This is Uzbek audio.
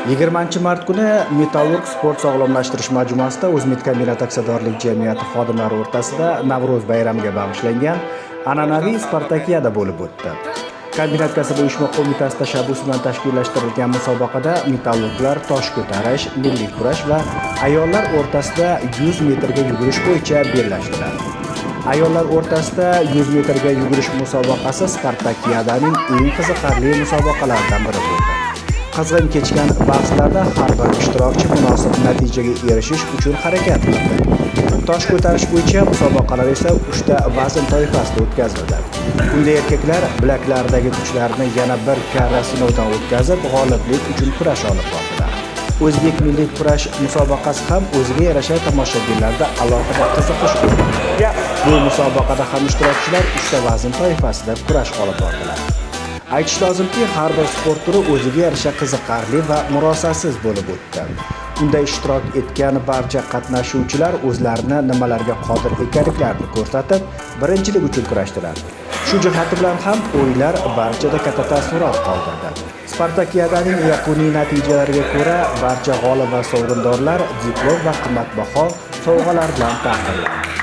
20-mart kuni Metallurg sport sog'lomlashtirish majmuasida O'zmit kombinat aksiyadorlik jamiyati xodimlari o'rtasida Navro'z bayramiga bag'ishlangan an'anaviy Spartakiada bo'lib o'tdi. Kombinat kasaba uyushma qo'mitasi tashabbusi bilan tashkillashtirilgan musobaqada metallurglar tosh ko'tarish, milliy kurash va ayollar o'rtasida 100 metrga yugurish bo'yicha bellashdilar. Ayollar o'rtasida 100 metrga yugurish musobaqasi Spartakiadaning eng qiziqarli musobaqalaridan biri bo'ldi. Qizg'in kechgan bahslarda har bir ishtirokchi munosib natijaga erishish uchun harakat qildi. Tosh ko'tarish bo'yicha musobaqalar esa 3 ta vazn toifasida o'tkazildi. Unda erkaklar bilaklaridagi kuchlarini yana bir karra sinovdan o'tkazib, g'oliblik uchun kurash olib bordilar. O'zbek milliy kurash musobaqasi ham o'ziga yarasha tomoshabinlarda alohida qiziqish uyg'otdi. Bu musobaqada ham ishtirokchilar 3 ta vazn toifasida kurash olib bordilar. Aytish lozimki, har bir sport turi o'ziga yarasha qiziqarli va murosasiz bo'lib o'tdi. Unda ishtirok etgan barcha qatnashuvchilar o'zlarini nimalarga qodir ekanliklarini ko'rsatib, birinchilik uchun kurashdilar. Shu jihati bilan ham o'yinlar barchada katta taassurot qoldirdi. Spartakiyadaning yakuniy natijalariga ko'ra, barcha g'olib va sovrindorlar diplom va qimmatbaho sovg'alar bilan taqdirlandi.